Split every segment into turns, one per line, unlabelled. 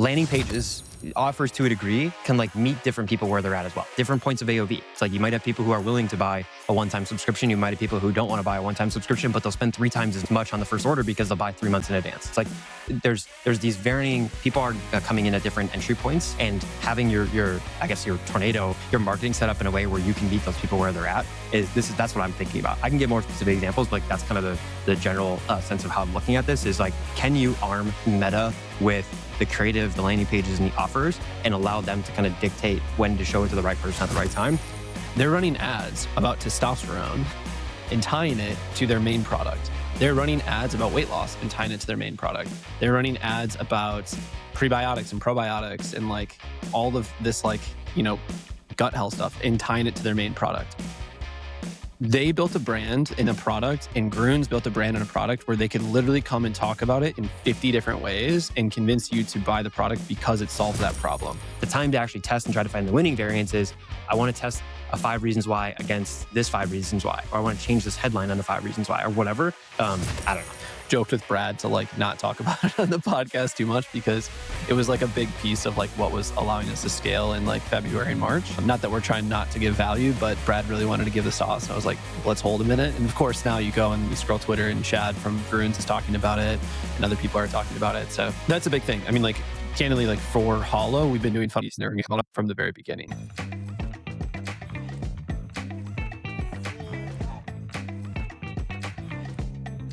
landing pages offers to a degree can like meet different people where they're at as well. Different points of AOV. It's like you might have people who are willing to buy a one-time subscription. You might have people who don't want to buy a one-time subscription, but they'll spend 3 times as much on the first order because they'll buy 3 months in advance. It's like there's these varying people are coming in at different entry points, and having your I guess your tornado, your marketing set up in a way where you can meet those people where they're at that's what I'm thinking about. I can give more specific examples, but like that's kind of the general sense of how I'm looking at this is like, can you arm Meta with the creative, the landing pages, and the offers, and allow them to kind of dictate when to show it to the right person at the right time?
They're running ads about testosterone and tying it to their main product. They're running ads about weight loss and tying it to their main product. They're running ads about prebiotics and probiotics and like all of this like, gut health stuff and tying it to their main product. They built a brand in a product, and Gruen's built a brand in a product where they could literally come and talk about it in 50 different ways and convince you to buy the product because it solves that problem.
The time to actually test and try to find the winning variance is, I want to test a 5 reasons why against this 5 reasons why, or I want to change this headline on the 5 reasons why, or whatever. I don't know.
Joked with Brad to like not talk about it on the podcast too much because it was like a big piece of like what was allowing us to scale in like February and March. Not that we're trying not to give value, but Brad really wanted to give the sauce. And I was like, let's hold a minute. And of course, now you go and you scroll Twitter and Chad from Gruen's is talking about it and other people are talking about it. So that's a big thing. I mean, like candidly, like for Hollow, we've been doing fundraising from the very beginning.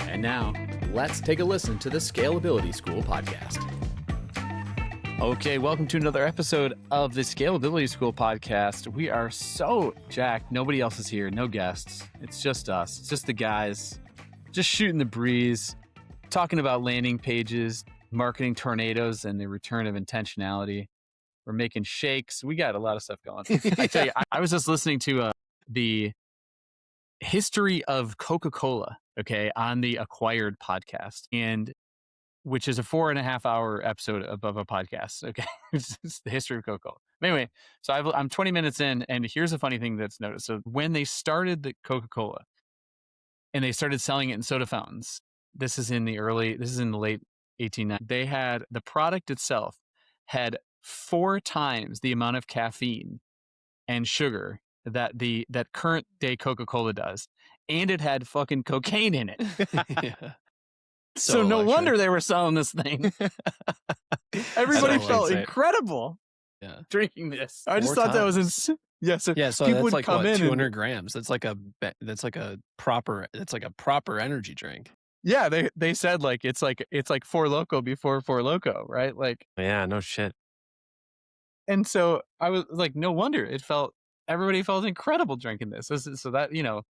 And now, let's take a listen to the Scalability School podcast.
Okay, welcome to another episode of the Scalability School podcast. We are so jacked. Nobody else is here, no guests. It's just us. It's just the guys, just shooting the breeze, talking about landing pages, marketing tornadoes, and the return of intentionality. We're making shakes. We got a lot of stuff going. I tell you, I was just listening to the history of Coca-Cola, okay, on the Acquired podcast, and which is a 4.5 hour episode of a podcast. Okay, it's the history of Coca-Cola. Anyway, so I'm 20 minutes in, and here's a funny thing that's noticed. So when they started the Coca-Cola, and they started selling it in soda fountains, this is in the late 1890s. They had the product itself had 4 times the amount of caffeine and sugar that current day Coca-Cola does, and it had fucking cocaine in it.
Yeah.
So no wonder they were selling this thing. Everybody felt incredible drinking this. I just thought that was insane. Yeah, so
so
people
that's
would
like
come in
200 grams. That's like a proper energy drink.
Yeah, they said like it's like Four Loko before Four Loko, right? Like,
Yeah, no shit.
And so I was like, no wonder everybody felt incredible drinking this. So that,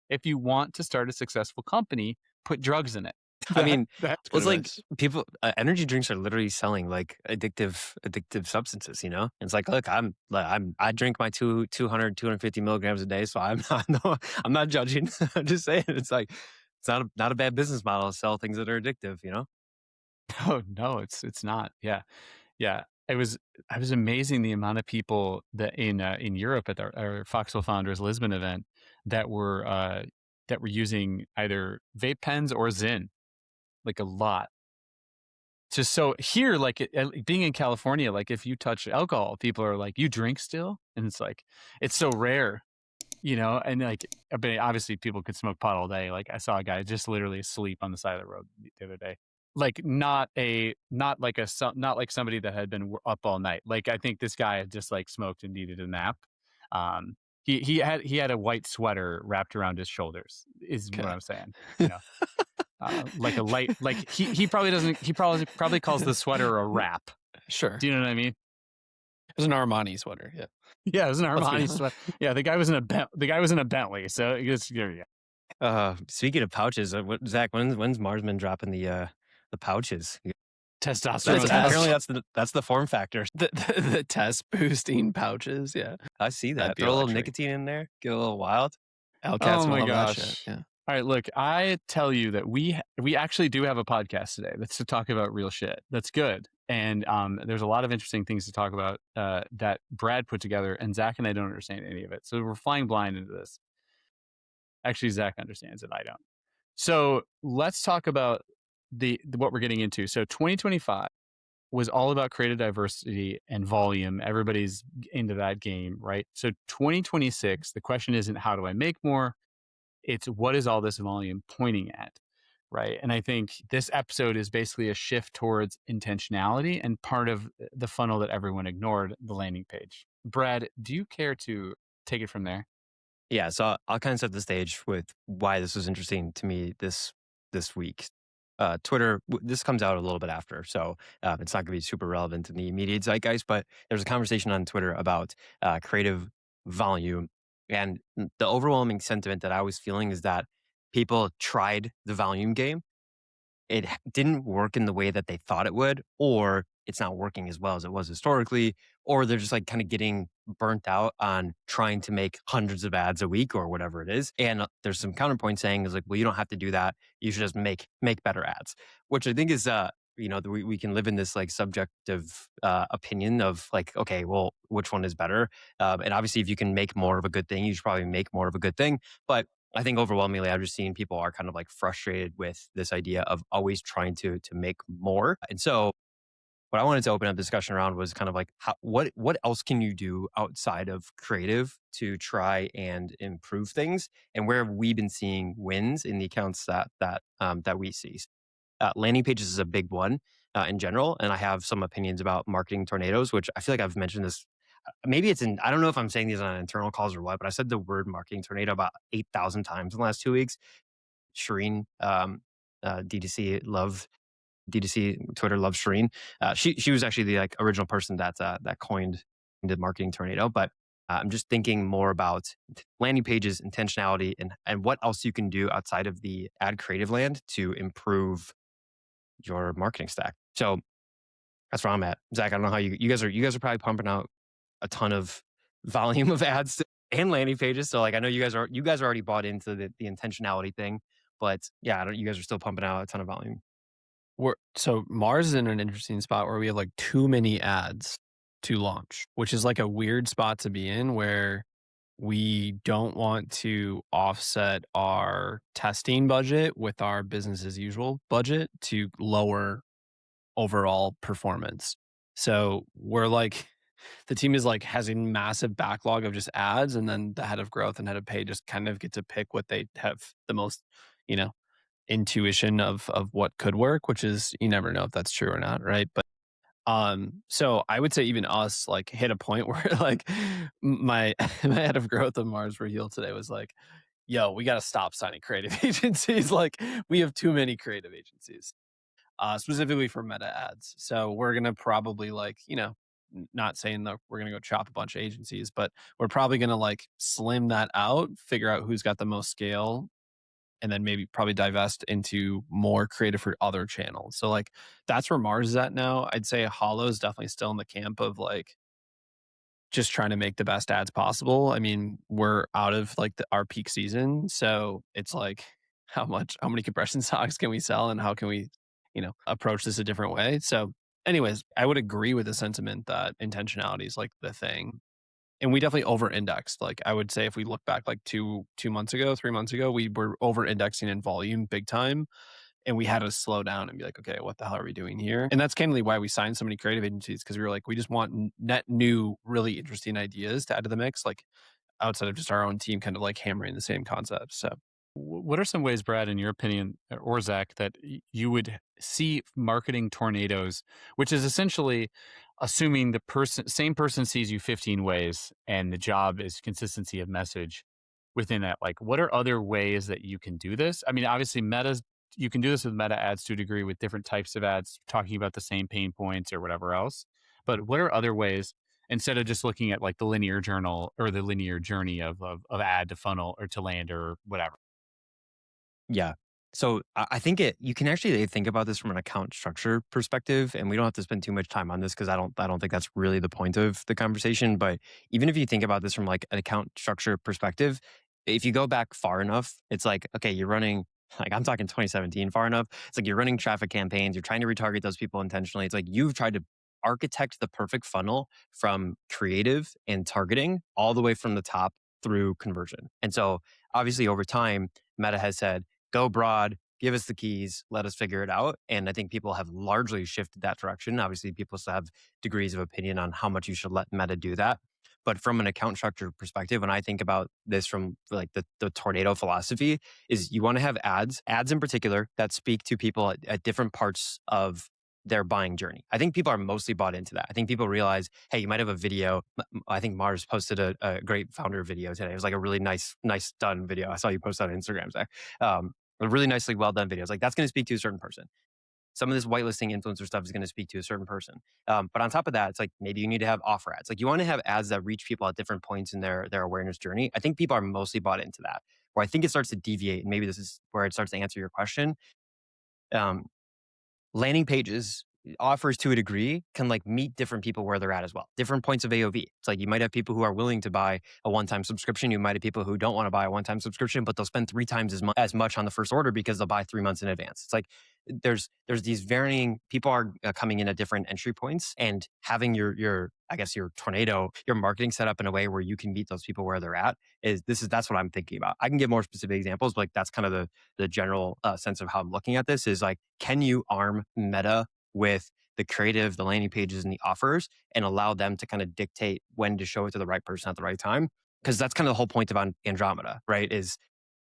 if you want to start a successful company, put drugs in it.
I mean,
That's
it's like people, energy drinks are literally selling like addictive substances, It's like, look, I drink my 250 milligrams a day, so I'm not judging. I'm just saying, it's like, it's not a bad business model to sell things that are addictive,
Oh, no, it's not. Yeah. Yeah. I was amazing the amount of people that in Europe at our Foxwell Founders Lisbon event that were using either vape pens or Zyn, like a lot. Just so here, like being in California, like if you touch alcohol, people are like, "You drink still?" And it's like it's so rare, And like, but obviously, people could smoke pot all day. Like I saw a guy just literally asleep on the side of the road the other day. Like not like somebody that had been up all night. Like I think this guy had just like smoked and needed a nap. He had a white sweater wrapped around his shoulders. Is what I'm saying. Like a light. Like he probably doesn't. He probably calls the sweater a wrap.
Sure.
Do you know what I mean?
It was an Armani sweater. Yeah.
Yeah, it was an Armani sweater. Yeah, the guy was in a Bentley. So it's there you
go. Speaking of pouches, Zach, when's Marsman dropping the pouches?
Testosterone.
Apparently, that's the form factor.
The test boosting pouches. Yeah,
I see that. Throw a little nicotine in there, get a little wild.
Oh my gosh! Yeah.
All right, look, I tell you that we actually do have a podcast today that's to talk about real shit. That's good, and there's a lot of interesting things to talk about that Brad put together, and Zach and I don't understand any of it, so we're flying blind into this. Actually, Zach understands it. I don't. So let's talk about what we're getting into. So 2025 was all about creative diversity and volume. Everybody's into that game, right? So 2026, the question isn't how do I make more? It's what is all this volume pointing at, right? And I think this episode is basically a shift towards intentionality and part of the funnel that everyone ignored, the landing page. Brad, do you care to take it from there?
Yeah, so I'll kind of set the stage with why this was interesting to me this week. Twitter, this comes out a little bit after, so it's not going to be super relevant in the immediate zeitgeist. But there's a conversation on Twitter about creative volume, and the overwhelming sentiment that I was feeling is that people tried the volume game, didn't work in the way that they thought it would, or it's not working as well as it was historically, or they're just like kind of getting burnt out on trying to make hundreds of ads a week or whatever it is. And there's some counterpoint saying is like, well, you don't have to do that. You should just make better ads, which I think is we can live in this like subjective opinion of like, okay, well, which one is better? And obviously, if you can make more of a good thing, you should probably make more of a good thing. But I think overwhelmingly, I've just seen people are kind of like frustrated with this idea of always trying to make more. And so, what I wanted to open up discussion around was kind of like, what else can you do outside of creative to try and improve things, and where have we been seeing wins in the accounts that we see? Landing pages is a big one in general, and I have some opinions about marketing tornadoes, which I feel like I've mentioned this. Maybe it's in, I don't know if I'm saying these on internal calls or what, but I said the word marketing tornado about 8,000 times in the last 2 weeks. Shireen, D2C love D2C Twitter loves Shireen. She was actually the like original person that coined the marketing tornado. But I'm just thinking more about landing pages, intentionality, and what else you can do outside of the ad creative land to improve your marketing stack. So that's where I'm at. Zach, I don't know how you guys are probably pumping out a ton of volume of ads and landing pages. So like I know you guys are already bought into the intentionality thing, but yeah, you guys are still pumping out a ton of volume.
So Mars is in an interesting spot where we have like too many ads to launch, which is like a weird spot to be in where we don't want to offset our testing budget with our business as usual budget to lower overall performance. So we're like, the team is like has a massive backlog of just ads, and then the head of growth and head of pay just kind of get to pick what they have the most, intuition of what could work, which is you never know if that's true or not, right? But so I would say even us like hit a point where like my my head of growth of Mars Reheal today was like, yo, we got to stop signing creative agencies. Like we have too many creative agencies, specifically for meta ads. So we're going to probably like, not saying that we're going to go chop a bunch of agencies, but we're probably going to like slim that out, figure out who's got the most scale, and then maybe probably divest into more creative for other channels. So like that's where Mars is at now. I'd say Hollow is definitely still in the camp of like just trying to make the best ads possible. I mean, we're out of like our peak season. So it's like how many compression stocks can we sell and how can we, approach this a different way? So anyways, I would agree with the sentiment that intentionality is like the thing. And we definitely over indexed. Like I would say if we look back like 2 months ago, 3 months ago, we were over indexing in volume big time. And we had to slow down and be like, okay, what the hell are we doing here? And that's candidly why we signed so many creative agencies, because we were like, we just want net new, really interesting ideas to add to the mix, like outside of just our own team kind of like hammering the same concepts. So
What are some ways, Brad, in your opinion, or Zach, that you would see marketing tornadoes, which is essentially assuming the same person sees you 15 ways and the job is consistency of message within that? Like, what are other ways that you can do this? I mean, obviously you can do this with meta ads to a degree with different types of ads talking about the same pain points or whatever else. But what are other ways, instead of just looking at like the linear journal or the linear journey of ad to funnel or to land or whatever?
Yeah. So I think you can actually think about this from an account structure perspective, and we don't have to spend too much time on this because I don't think that's really the point of the conversation. But even if you think about this from like an account structure perspective, if you go back far enough, it's like, okay, you're running, like I'm talking 2017 far enough. It's like you're running traffic campaigns, you're trying to retarget those people intentionally. It's like you've tried to architect the perfect funnel from creative and targeting all the way from the top through conversion. And so obviously over time, Meta has said, go broad, give us the keys, let us figure it out. And I think people have largely shifted that direction. Obviously, people still have degrees of opinion on how much you should let Meta do that. But from an account structure perspective, when I think about this from like the tornado philosophy, is you want to have ads in particular that speak to people at different parts of their buying journey. I think people are mostly bought into that. I think people realize, hey, you might have a video. I think Mars posted a great founder video today. It was like a really nice done video. I saw you post that on Instagram, Zach. A really nicely well done video. It's like that's going to speak to a certain person. Some of this whitelisting influencer stuff is going to speak to a certain person. But on top of that, it's like maybe you need to have offer ads. Like you want to have ads that reach people at different points in their awareness journey. I think people are mostly bought into that. Where I think it starts to deviate, and maybe this is where it starts to answer your question. Um, Landing pages, offers to a degree, can like meet different people where they're at as well. Different points of AOV. It's like you might have people who are willing to buy a one-time subscription. You might have people who don't want to buy a one-time subscription, but they'll spend 3 times as much on the first order because they'll buy 3 months in advance. It's like there's these varying people are coming in at different entry points, and having your I guess your tornado, your marketing set up in a way where you can meet those people where they're at that's what I'm thinking about. I can give more specific examples, but like that's kind of the general sense of how I'm looking at this is like, can you arm Meta with the creative, the landing pages, and the offers, and allow them to kind of dictate when to show it to the right person at the right time? Because that's kind of the whole point of Andromeda, right? Is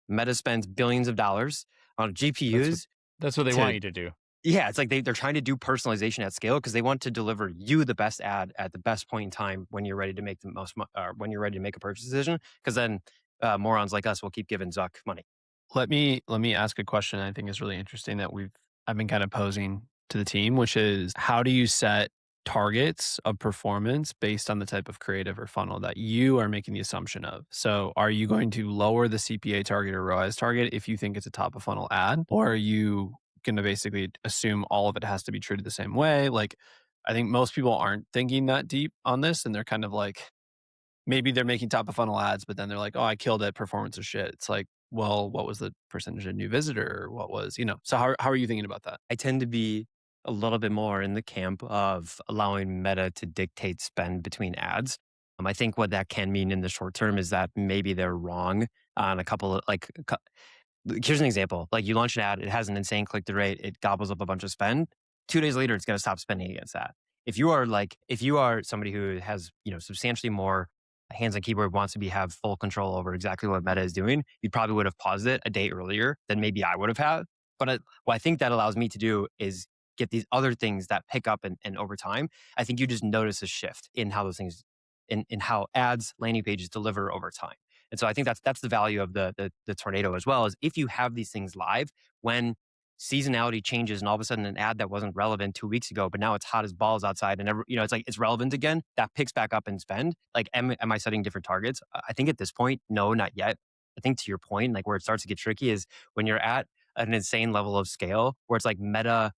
Meta spends billions of dollars on GPUs.
That's what they want you to do.
Yeah, it's like they're trying to do personalization at scale because they want to deliver you the best ad at the best point in time when you're ready to make the most, when you're ready to make a purchase decision. Because then morons like us will keep giving Zuck money.
Let me ask a question I think is really interesting that I've been kind of posing to the team, which is how do you set targets of performance based on the type of creative or funnel that you are making the assumption of? So are you going to lower the CPA target or ROAS target if you think it's a top of funnel ad? Or are you going to basically assume all of it has to be treated the same way? Like, I think most people aren't thinking that deep on this, and they're kind of like, maybe they're making top of funnel ads, but then they're like, oh, I killed it. Performance is shit. It's like, well, what was the percentage of new visitor? What was, so how are you thinking about that?
I tend to be a little bit more in the camp of allowing Meta to dictate spend between ads. I think what that can mean in the short term is that maybe they're wrong on a couple of here's an example. Like you launch an ad, it has an insane click-through rate, it gobbles up a bunch of spend. 2 days later, it's going to stop spending against that. If you are somebody who has, substantially more hands on keyboard, wants to have full control over exactly what Meta is doing, you probably would have paused it a day earlier than maybe I would have had. But what I think that allows me to do is get these other things that pick up and over time, I think you just notice a shift in how those things, in how ads, landing pages deliver over time. And so I think that's the value of the tornado as well, is if you have these things live, when seasonality changes and all of a sudden an ad that wasn't relevant 2 weeks ago, but now it's hot as balls outside and it's like it's relevant again, that picks back up in spend. Like, am I setting different targets? I think at this point, no, not yet. I think to your point, like where it starts to get tricky is when you're at an insane level of scale where it's like Meta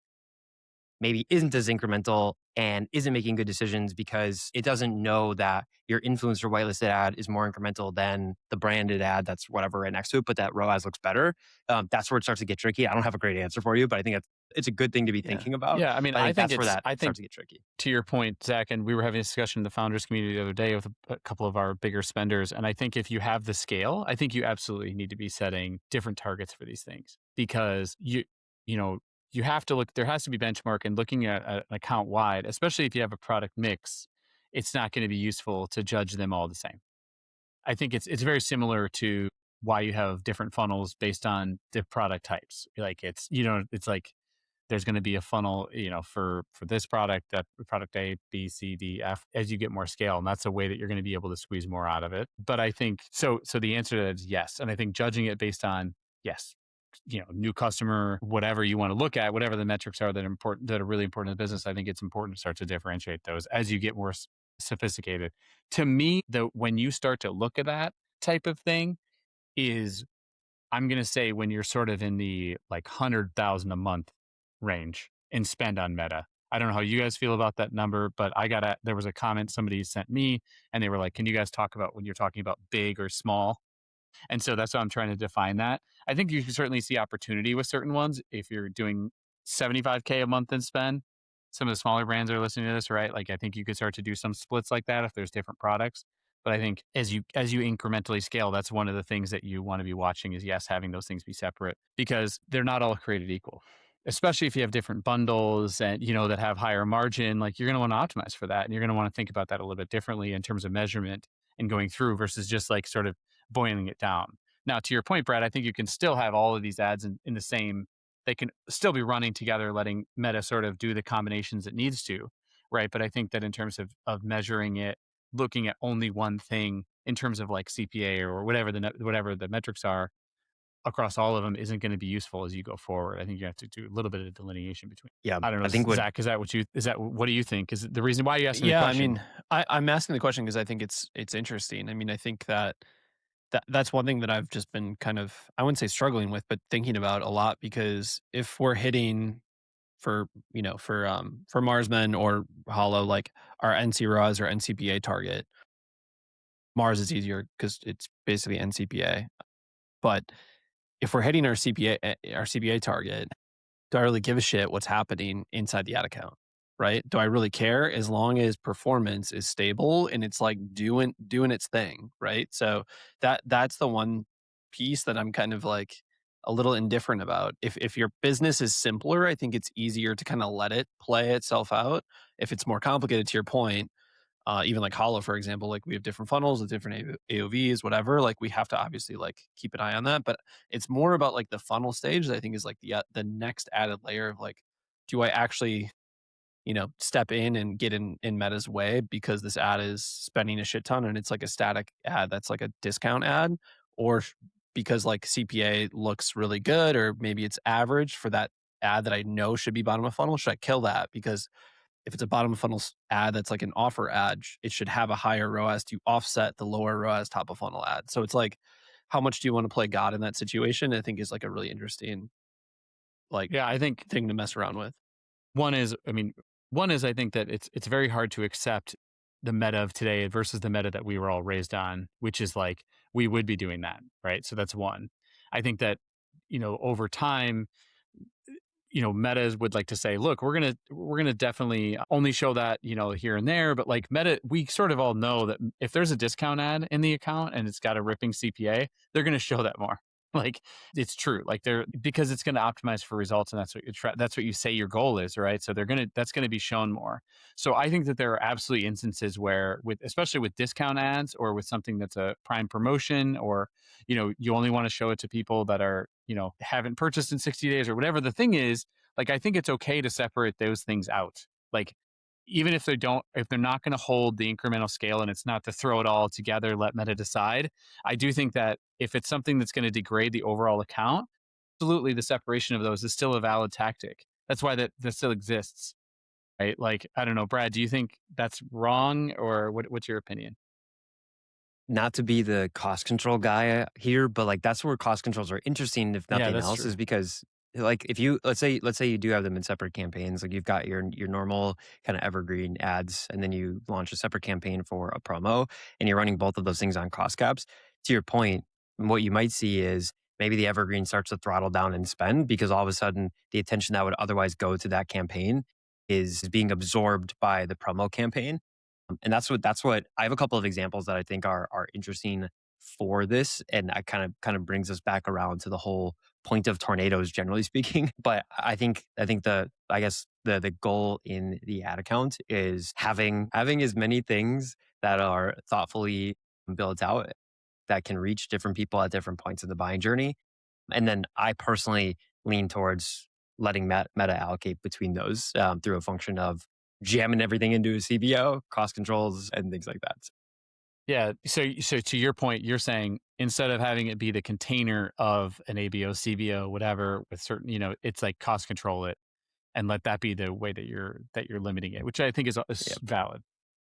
maybe isn't as incremental and isn't making good decisions because it doesn't know that your influencer whitelisted ad is more incremental than the branded ad that's whatever right next to it, but that ROAS looks better. That's where it starts to get tricky. I don't have a great answer for you, but I think it's a good thing to be thinking about.
Yeah, I mean, I think
starts to get tricky.
To your point, Zach, and we were having a discussion in the founders community the other day with a couple of our bigger spenders, and I think if you have the scale, I think you absolutely need to be setting different targets for these things because you have to look, there has to be benchmark, and looking at an account wide, especially if you have a product mix, it's not going to be useful to judge them all the same. I think it's very similar to why you have different funnels based on the product types. Like it's like there's going to be a funnel, for this product, that product A, B, C, D, F, as you get more scale. And that's a way that you're going to be able to squeeze more out of it. But I think, so the answer to that is yes. And I think judging it based on, yes, new customer, whatever you want to look at, whatever the metrics are that are really important in the business, I think it's important to start to differentiate those as you get more sophisticated. To me, when you start to look at that type of thing is, I'm going to say when you're sort of in the like 100,000 a month range in spend on Meta. I don't know how you guys feel about that number, but there was a comment somebody sent me and they were like, can you guys talk about when you're talking about big or small? And so that's how I'm trying to define that. I think you can certainly see opportunity with certain ones. If you're doing 75K a month in spend, some of the smaller brands are listening to this, right? Like I think you could start to do some splits like that if there's different products. But I think as you incrementally scale, that's one of the things that you want to be watching is, yes, having those things be separate because they're not all created equal. Especially if you have different bundles and that have higher margin, like you're going to want to optimize for that, and you're going to want to think about that a little bit differently in terms of measurement and going through versus just like sort of boiling it down. Now, to your point, Brad, I think you can still have all of these ads in the same. They can still be running together, letting Meta sort of do the combinations it needs to, right? But I think that in terms of measuring it, looking at only one thing in terms of like CPA or whatever whatever the metrics are across all of them isn't going to be useful as you go forward. I think you have to do a little bit of delineation between.
Yeah,
I don't know,
I think
Zach, what do you think? Is it the reason why you asking the
Yeah, I
question?
mean, I'm asking the question because I think it's interesting. I mean, I think that's one thing that I've just been kind of, I wouldn't say struggling with, but thinking about a lot, because if we're hitting for Marsmen or Hollow, like our NC-ROAS or NCPA target, Mars is easier because it's basically NCPA. But if we're hitting our CPA target, do I really give a shit what's happening inside the ad account? Right? Do I really care as long as performance is stable and it's like doing its thing, right? So that's the one piece that I'm kind of like a little indifferent about. If your business is simpler, I think it's easier to kind of let it play itself out. If it's more complicated, to your point, even like Hollow, for example, like we have different funnels with different AOVs, whatever. Like we have to obviously like keep an eye on that. But it's more about like the funnel stage that I think is like the next added layer of like, do I actually step in and get in Meta's way because this ad is spending a shit ton and it's like a static ad that's like a discount ad, or because like CPA looks really good, or maybe it's average for that ad that I know should be bottom of funnel. Should I kill that? Because if it's a bottom of funnel ad that's like an offer ad, it should have a higher ROAS to offset the lower ROAS top of funnel ad. So it's like, how much do you want to play God in that situation? I think is like a really interesting like
Yeah, I think
thing to mess around with.
one is, I think that it's very hard to accept the meta of today versus the meta that we were all raised on, which is like we would be doing that, right? So that's one. I think that over time, metas would like to say, look, we're gonna definitely only show that here and there, but like meta, we sort of all know that if there's a discount ad in the account and it's got a ripping CPA, they're gonna show that more. Like it's true, like they're because it's going to optimize for results, and that's what you say your goal is, right? So that's going to be shown more. So I think that there are absolutely instances where, especially with discount ads or with something that's a prime promotion, or you only want to show it to people that are haven't purchased in 60 days or whatever the thing is. Like I think it's okay to separate those things out. Like even if they're not going to hold the incremental scale, and it's not to throw it all together, let Meta decide. I do think that if it's something that's going to degrade the overall account, absolutely the separation of those is still a valid tactic. That's why that still exists, right? Like, I don't know, Brad, do you think that's wrong, or what's your opinion?
Not to be the cost control guy here, but like that's where cost controls are interesting, if
Yeah,
nothing
that's
else,
true.
is because like if you let's say you do have them in separate campaigns, like you've got your normal kind of evergreen ads, and then you launch a separate campaign for a promo, and you're running both of those things on cost caps. To your point, what you might see is maybe the evergreen starts to throttle down in spend because all of a sudden the attention that would otherwise go to that campaign is being absorbed by the promo campaign. And that's what I have a couple of examples that I think are interesting for this, and I kind of brings us back around to the whole point of tornadoes, generally speaking. But I think I guess the goal in the ad account is having as many things that are thoughtfully built out that can reach different people at different points in the buying journey. And then I personally lean towards letting Meta allocate between those through a function of jamming everything into a CBO, cost controls, and things like that.
Yeah. So to your point, you're saying instead of having it be the container of an ABO, CBO, whatever, with certain, it's like cost control it and let that be the way that you're limiting it, which I think is
Yeah.
valid.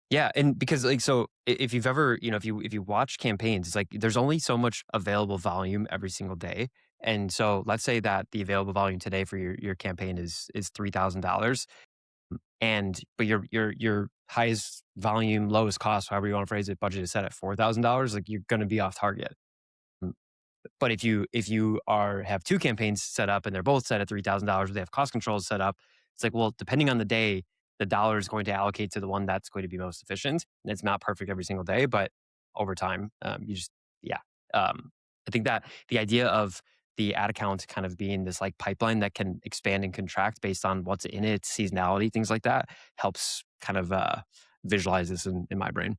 Yeah, and because like so, if you've ever if you watch campaigns, it's like there's only so much available volume every single day, and so let's say that the available volume today for your campaign is $3,000, and but your highest volume, lowest cost, however you want to phrase it, budget is set at $4,000. Like you're going to be off target. Mm, But if you have two campaigns set up and they're both set at $3,000, they have cost controls set up. It's like, well, depending on the day, the dollar is going to allocate to the one that's going to be most efficient. And it's not perfect every single day, but over time. Yeah. I think that the idea of the ad account kind of being this like pipeline that can expand and contract based on what's in it, seasonality, things like that, helps kind of visualize this in my brain.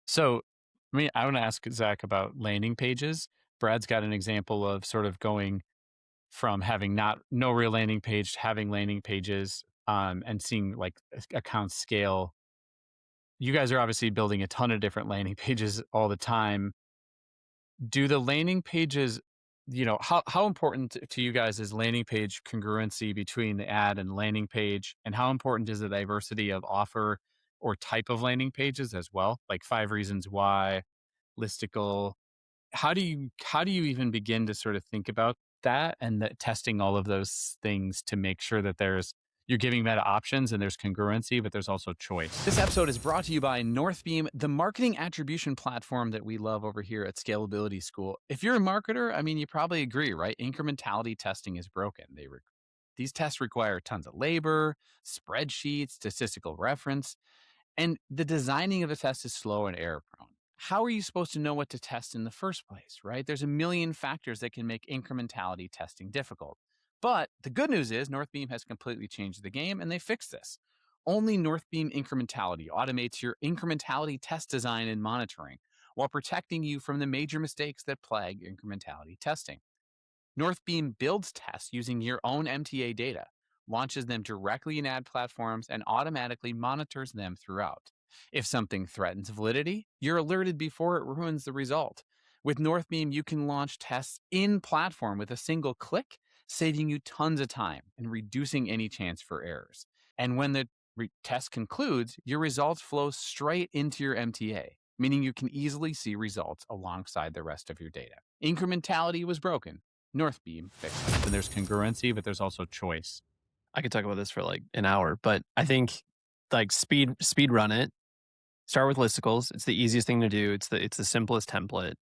So, I want to ask Zach about landing pages. Brad's got an example of sort of going from having no real landing page to having landing pages, and seeing like accounts scale. You guys are obviously building a ton of different landing pages all the time. Do the landing pages, how important to you guys is landing page congruency between the ad and landing page? And how important is the diversity of offer or type of landing pages as well? Like 5 reasons why, listicle. How do you even begin to sort of think about that and testing all of those things to make sure that you're giving meta options and there's congruency, but there's also choice? This episode is brought to you by Northbeam, the marketing attribution platform that we love over here at Scalability School. If you're a marketer, you probably agree, right? Incrementality testing is broken. These tests require tons of labor, spreadsheets, statistical reference, and the designing of the test is slow and error prone. How are you supposed to know what to test in the first place, right? There's a million factors that can make incrementality testing difficult. But the good news is Northbeam has completely changed the game and they fixed this. Only Northbeam Incrementality automates your incrementality test design and monitoring while protecting you from the major mistakes that plague incrementality testing. Northbeam builds tests using your own MTA data, launches them directly in ad platforms, and automatically monitors them throughout. If something threatens validity, you're alerted before it ruins the result. With Northbeam, you can launch tests in platform with a single click, saving you tons of time and reducing any chance for errors. And when the test concludes, your results flow straight into your MTA, meaning you can easily see results alongside the rest of your data. Incrementality was broken. Northbeam fixed it. And there's congruency, but there's also choice.
I could talk about this for like an hour, but I think like speed run it. Start with listicles. It's the easiest thing to do. It's the simplest template.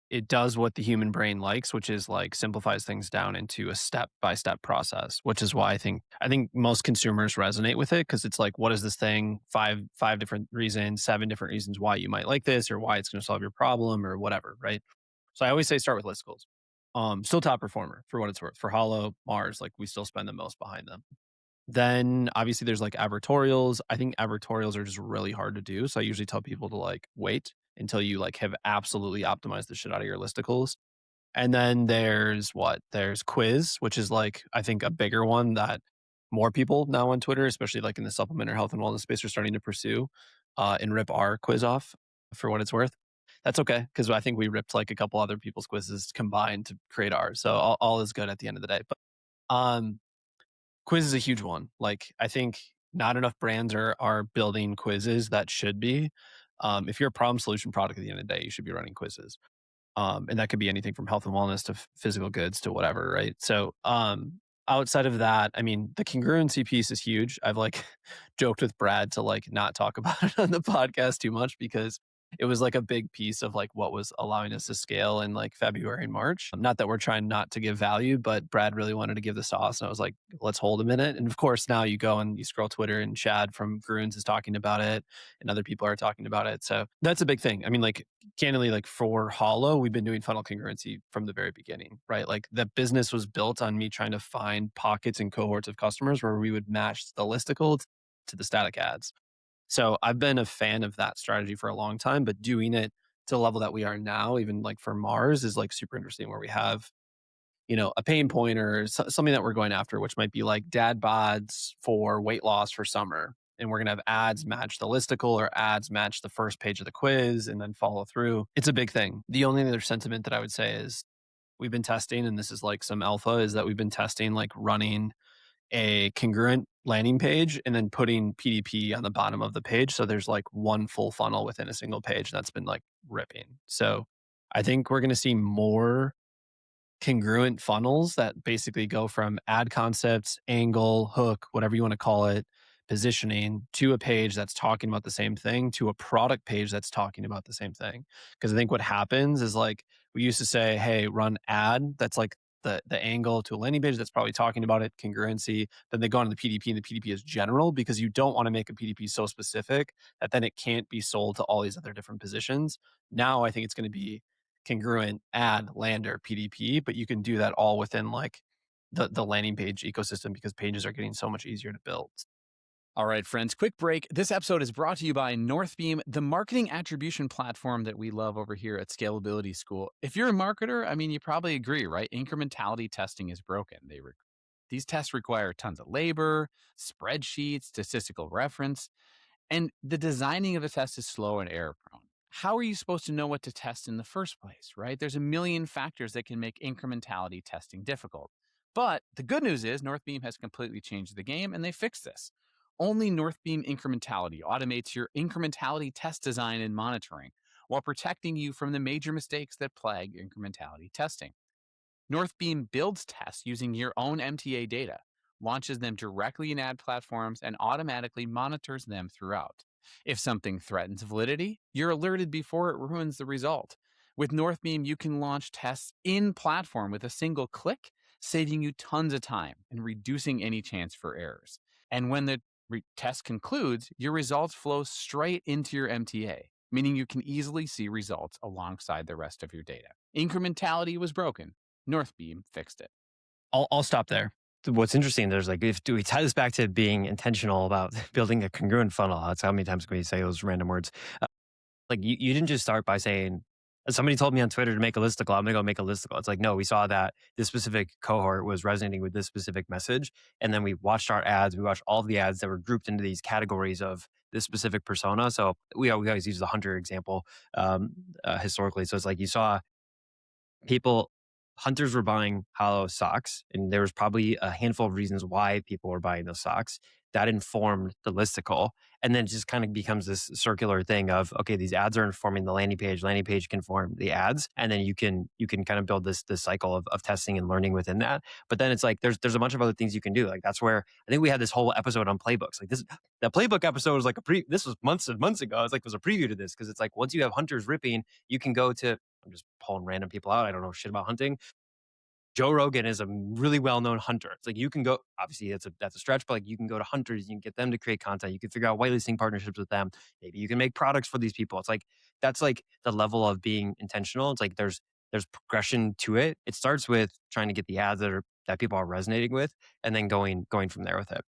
It does what the human brain likes, which is like simplifies things down into a step-by-step process, which is why I think most consumers resonate with it, because it's like, what is this thing? Five different reasons, 7 different reasons why you might like this or why it's going to solve your problem or whatever, right? So I always say start with listicles. Still top performer for what it's worth. For Hollow, Mars, like we still spend the most behind them. Then obviously there's like advertorials. I think advertorials are just really hard to do. So I usually tell people to like wait until you like have absolutely optimized the shit out of your listicles. And then there's quiz, which is like, I think a bigger one that more people now on Twitter, especially like in the supplement or health and wellness space, are starting to pursue and rip our quiz off for what it's worth. That's okay, because I think we ripped like a couple other people's quizzes combined to create ours. So all is good at the end of the day. But quiz is a huge one. Like I think not enough brands are building quizzes that should be. If you're a problem solution product at the end of the day, you should be running quizzes. And that could be anything from health and wellness to physical goods to whatever, right? So outside of that, I mean, the congruency piece is huge. I've like joked with Brad to like not talk about it on the podcast too much because it was like a big piece of like what was allowing us to scale in like February and March. Not that we're trying not to give value, but Brad really wanted to give the sauce. And I was like, let's hold a minute. And of course, now you go and you scroll Twitter and Chad from Gruens is talking about it and other people are talking about it. So that's a big thing. I mean, like candidly, like for Hollow, we've been doing funnel congruency from the very beginning, right? Like the business was built on me trying to find pockets and cohorts of customers where we would match the listicle to the static ads. So I've been a fan of that strategy for a long time, but doing it to the level that we are now, even like for Mars, is like super interesting where we have, a pain point or something that we're going after, which might be like dad bods for weight loss for summer. And we're going to have ads match the listicle or ads match the first page of the quiz and then follow through. It's a big thing. The only other sentiment that I would say is we've been testing, and this is like some alpha, is that we've been testing like running a congruent landing page and then putting PDP on the bottom of the page. So there's like one full funnel within a single page. And that's been like ripping. So I think we're going to see more congruent funnels that basically go from ad concepts, angle, hook, whatever you want to call it, positioning to a page that's talking about the same thing to a product page that's talking about the same thing. Because I think what happens is like we used to say, hey, run ad. That's like the angle to a landing page that's probably talking about it, congruency. Then they go on to the PDP, and the PDP is general because you don't want to make a PDP so specific that then it can't be sold to all these other different positions. Now I think it's going to be congruent, ad, lander, PDP, but you can do that all within like the landing page ecosystem because pages are getting so much easier to build.
All right, friends, quick break. This episode is brought to you by Northbeam, the marketing attribution platform that we love over here at Scalability School. If you're a marketer, I mean, you probably agree, right? Incrementality testing is broken. These tests require tons of labor, spreadsheets, statistical reference, and the designing of the test is slow and error prone. How are you supposed to know what to test in the first place, right? There's a million factors that can make incrementality testing difficult. But the good news is Northbeam has completely changed the game and they fixed this. Only Northbeam Incrementality automates your incrementality test design and monitoring while protecting you from the major mistakes that plague incrementality testing. Northbeam builds tests using your own MTA data, launches them directly in ad platforms, and automatically monitors them throughout. If something threatens validity, you're alerted before it ruins the result. With Northbeam, you can launch tests in platform with a single click, saving you tons of time and reducing any chance for errors. And when the test concludes, your results flow straight into your MTA, meaning you can easily see results alongside the rest of your data. Incrementality was broken. Northbeam fixed it.
I'll stop there.
What's interesting, there's like, do we tie this back to being intentional about building a congruent funnel? That's how many times can we say those random words? Like you didn't just start by saying, somebody told me on Twitter to make a listicle, I'm going to go make a listicle. It's like, no, we saw that this specific cohort was resonating with this specific message. And then we watched our ads. We watched all of the ads that were grouped into these categories of this specific persona. So we always use the hunter example historically. So it's like you saw hunters were buying hollow socks, and there was probably a handful of reasons why people were buying those socks. That informed the listicle. And then it just kind of becomes this circular thing of, okay, these ads are informing the landing page can form the ads. And then you can kind of build this cycle of testing and learning within that. But then it's like, there's a bunch of other things you can do. Like that's where I think we had this whole episode on playbooks. Like that playbook episode was like this was months and months ago. It was a preview to this. Cause it's like, once you have hunters ripping, you can go to, I'm just pulling random people out. I don't know shit about hunting. Joe Rogan is a really well-known hunter. It's like you can go, obviously that's a stretch, but like you can go to hunters, you can get them to create content, you can figure out whitelisting partnerships with them. Maybe you can make products for these people. It's like, that's like the level of being intentional. It's like there's progression to it. It starts with trying to get the ads that people are resonating with, and then going from there with it.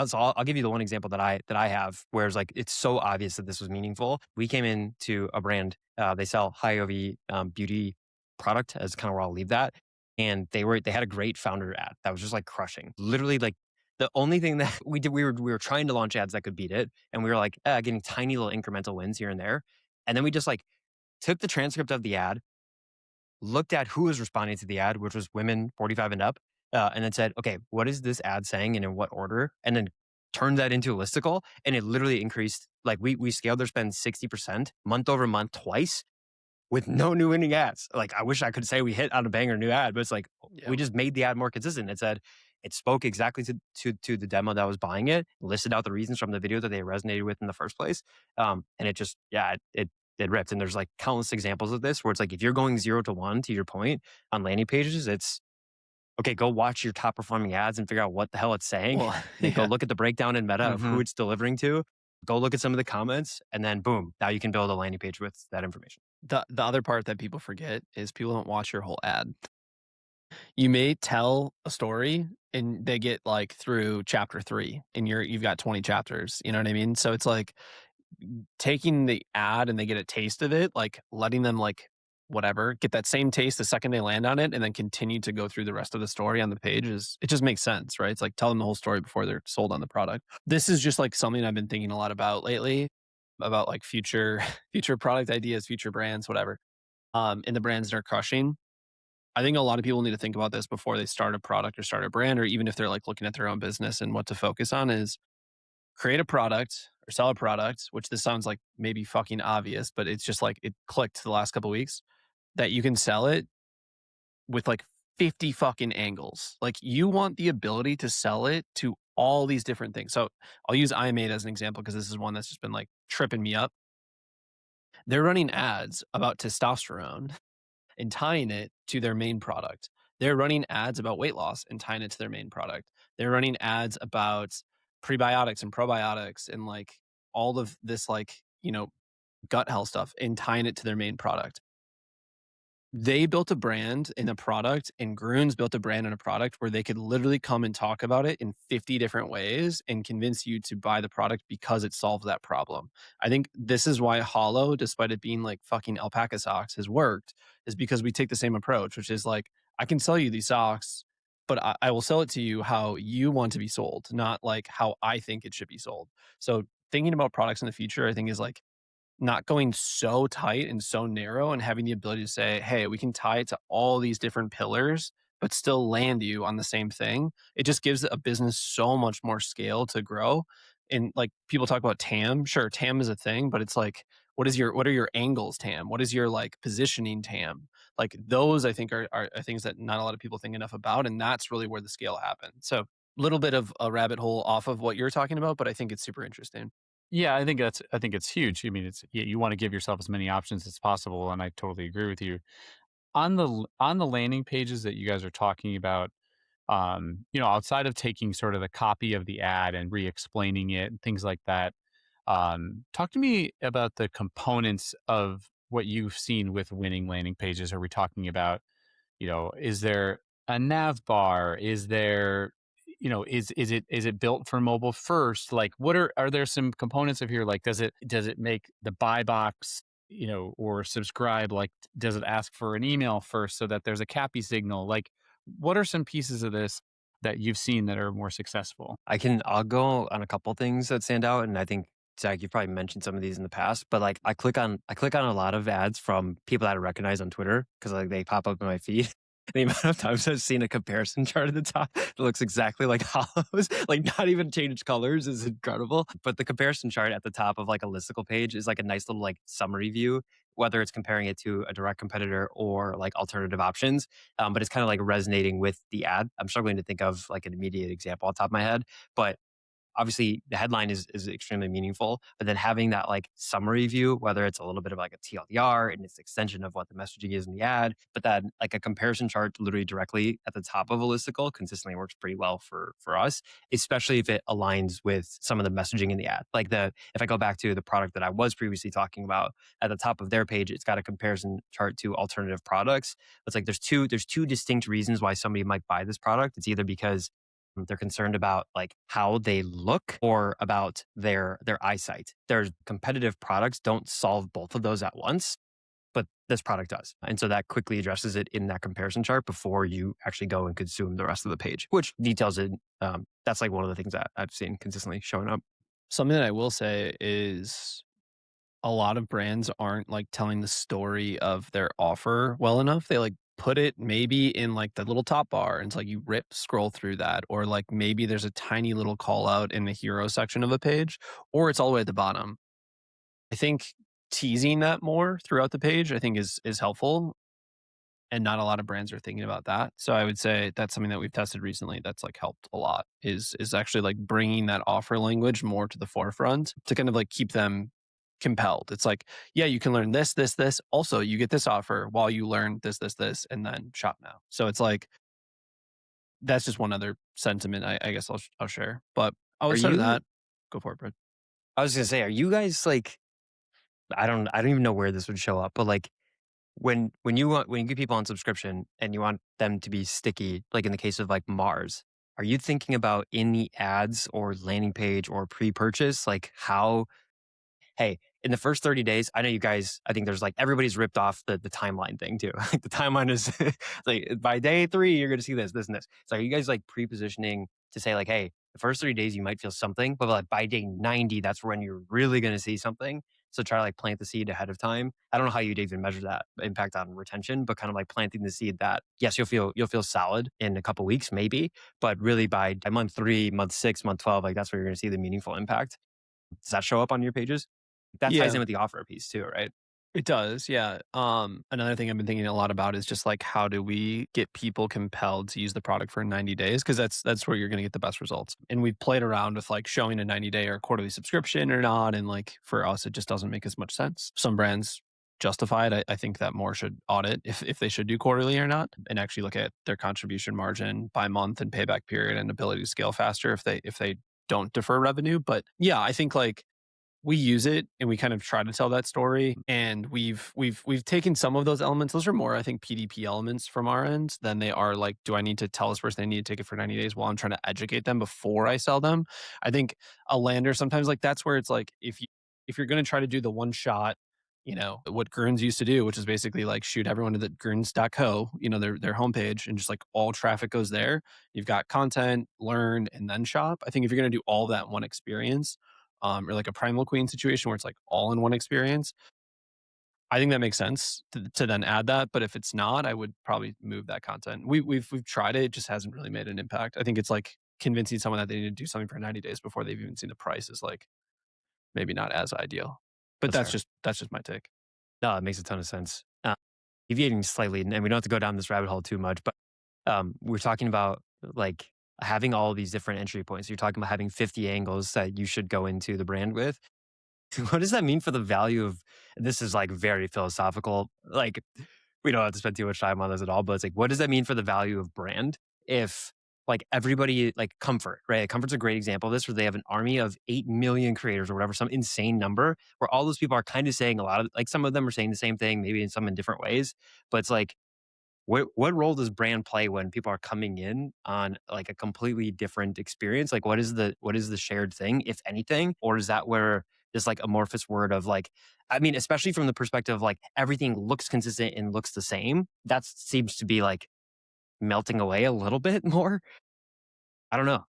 So I'll give you the one example that I have, where it's like it's so obvious that this was meaningful. We came into a brand, they sell high OV beauty product, as kind of where I'll leave that. And they had a great founder ad that was just like crushing. Literally, like the only thing that we did, we were trying to launch ads that could beat it, and we were like getting tiny little incremental wins here and there. And then we just like took the transcript of the ad, looked at who was responding to the ad, which was women 45 and up, and then said, okay, what is this ad saying and in what order? And then turned that into a listicle, and it literally increased. Like we scaled their spend 60% month over month twice, with no new winning ads. Like I wish I could say we hit on a banger new ad, but it's like we just made the ad more consistent. It spoke exactly to the demo that was buying it, listed out the reasons from the video that they resonated with in the first place. And it just, it ripped. And there's like countless examples of this where it's like, if you're going 0 to 1, to your point, on landing pages, it's okay, go watch your top performing ads and figure out what the hell it's saying. Then go look at the breakdown in meta of who it's delivering to. Go look at some of the comments, and then boom, now you can build a landing page with that information.
The other part that people forget is people don't watch your whole ad. You may tell a story and they get like through chapter 3 and you've got 20 chapters. You know what I mean? So it's like taking the ad and they get a taste of it, like letting them like whatever, get that same taste the second they land on it, and then continue to go through the rest of the story on the page it just makes sense, right? It's like tell them the whole story before they're sold on the product. This is just like something I've been thinking a lot about lately, about like future product ideas, future brands, whatever. And the brands that are crushing. I think a lot of people need to think about this before they start a product or start a brand, or even if they're like looking at their own business, and what to focus on is create a product or sell a product, which this sounds like maybe fucking obvious, but it's just like it clicked the last couple of weeks, that you can sell it with like 50 fucking angles. Like you want the ability to sell it to all these different things. So I'll use iMade as an example because this is one that's just been like tripping me up. They're running ads about testosterone and tying it to their main product. They're running ads about weight loss and tying it to their main product. They're running ads about prebiotics and probiotics and like all of this, like, gut health stuff and tying it to their main product. They built a brand in a product, and Grooms built a brand in a product where they could literally come and talk about it in 50 different ways and convince you to buy the product because it solves that problem. I think this is why Hollow, despite it being like fucking alpaca socks, has worked, is because we take the same approach, which is like, I can sell you these socks, but I will sell it to you how you want to be sold, not like how I think it should be sold. So thinking about products in the future, I think is like not going so tight and so narrow and having the ability to say, hey, we can tie it to all these different pillars, but still land you on the same thing. It just gives a business so much more scale to grow. And like people talk about TAM, sure, TAM is a thing, but it's like, what are your angles, TAM? What is your like positioning, TAM? Like those, I think, are things that not a lot of people think enough about. And that's really where the scale happens. So a little bit of a rabbit hole off of what you're talking about, but I think it's super interesting.
Yeah, I think it's huge. I mean, you want to give yourself as many options as possible, and I totally agree with you. On the landing pages that you guys are talking about, outside of taking sort of the copy of the ad and re-explaining it and things like that, talk to me about the components of what you've seen with winning landing pages. Are we talking about, is there a nav bar? Is there, is it built for mobile first? Like, are there some components of here? Like, does it make the buy box, or subscribe? Like, does it ask for an email first so that there's a CAPI signal? Like, what are some pieces of this that you've seen that are more successful?
I'll go on a couple things that stand out, and I think Zach, you've probably mentioned some of these in the past, but like I click on a lot of ads from people that I recognize on Twitter because like they pop up in my feed. The amount of times I've seen a comparison chart at the top that looks exactly like Hollow's, like not even changed colors, is incredible. But the comparison chart at the top of like a listicle page is like a nice little like summary view, whether it's comparing it to a direct competitor or like alternative options. But it's kind of like resonating with the ad. I'm struggling to think of like an immediate example off the top of my head, but obviously the headline is extremely meaningful, but then having that like summary view, whether it's a little bit of like a TLDR and it's extension of what the messaging is in the ad, but that like a comparison chart literally directly at the top of a listicle consistently works pretty well for us, especially if it aligns with some of the messaging in the ad. Like if I go back to the product that I was previously talking about, at the top of their page, it's got a comparison chart to alternative products. It's like there's two distinct reasons why somebody might buy this product. It's either because they're concerned about like how they look or about their eyesight. Their competitive products don't solve both of those at once, but this product does. And so that quickly addresses it in that comparison chart before you actually go and consume the rest of the page, which details it. That's like one of the things that I've seen consistently showing up.
Something that I will say is a lot of brands aren't like telling the story of their offer well enough. They like put it maybe in like the little top bar and it's like you scroll through that, or like maybe there's a tiny little call out in the hero section of a page, or it's all the way at the bottom. I think teasing that more throughout the page, I think is helpful. And not a lot of brands are thinking about that. So I would say that's something that we've tested recently that's like helped a lot is actually like bringing that offer language more to the forefront to kind of like keep them compelled. It's like, yeah, you can learn this, this, this. Also, you get this offer while you learn this, this, this, and then shop now. So it's like, that's just one other sentiment I guess I'll share. But outside of that, go for it, Brett.
I was gonna say, are you guys like, I don't even know where this would show up, but like when you get people on subscription and you want them to be sticky, like in the case of like Mars, are you thinking about in the ads or landing page or pre-purchase, like how, hey, in the first 30 days, I know you guys, I think there's like, everybody's ripped off the timeline thing too. Like the timeline is like by day 3, you're going to see this, this, and this. So are you guys like pre-positioning to say like, hey, the first 30 days you might feel something, but like by day 90, that's when you're really going to see something. So try to like plant the seed ahead of time. I don't know how you'd even measure that impact on retention, but kind of like planting the seed that yes, you'll feel solid in a couple weeks maybe, but really by month 3, month 6, month 12, like that's where you're going to see the meaningful impact. Does that show up on your pages? That ties in with the offer piece too, right?
It does, yeah. Another thing I've been thinking a lot about is just like how do we get people compelled to use the product for 90 days? Because that's where you're going to get the best results. And we've played around with like showing a 90-day or quarterly subscription or not, and like for us, it just doesn't make as much sense. Some brands justify it. I think that more should audit if they should do quarterly or not, and actually look at their contribution margin by month and payback period and ability to scale faster if they don't defer revenue. But yeah, I think like we use it and we kind of try to tell that story, and we've taken some of those elements. Those are more, I think, PDP elements from our end than they are like, do I need to tell this person they need to take it for 90 days while I'm trying to educate them before I sell them? I think a lander sometimes, like, that's where it's like, if you're going to try to do the one shot, what Grunz used to do, which is basically like shoot everyone to the grunz.co, their homepage, and just like all traffic goes there. You've got content, learn, and then shop. I think if you're going to do all that in one experience, or like a Primal Queen situation where it's like all in one experience, I think that makes sense to then add that. But if it's not, I would probably move that content. We've tried it; it just hasn't really made an impact. I think it's like convincing someone that they need to do something for 90 days before they've even seen the price is like maybe not as ideal. But
That's
that's just my take.
No, it makes a ton of sense. Deviating slightly, and we don't have to go down this rabbit hole too much, but we're talking about like having all these different entry points. You're talking about having 50 angles that you should go into the brand with. What does that mean for the value of, this is like very philosophical. Like, we don't have to spend too much time on this at all, but it's like, what does that mean for the value of brand if like everybody, like Comfort, right? Comfort's a great example of this, where they have an army of 8 million creators or whatever, some insane number, where all those people are kind of saying a lot of, like, some of them are saying the same thing, maybe in some in different ways, but it's like, what role does brand play when people are coming in on like a completely different experience? Like, what is the shared thing, if anything? Or is that where this like amorphous word of like, I mean, especially from the perspective of like everything looks consistent and looks the same, that seems to be like melting away a little bit more. I don't know.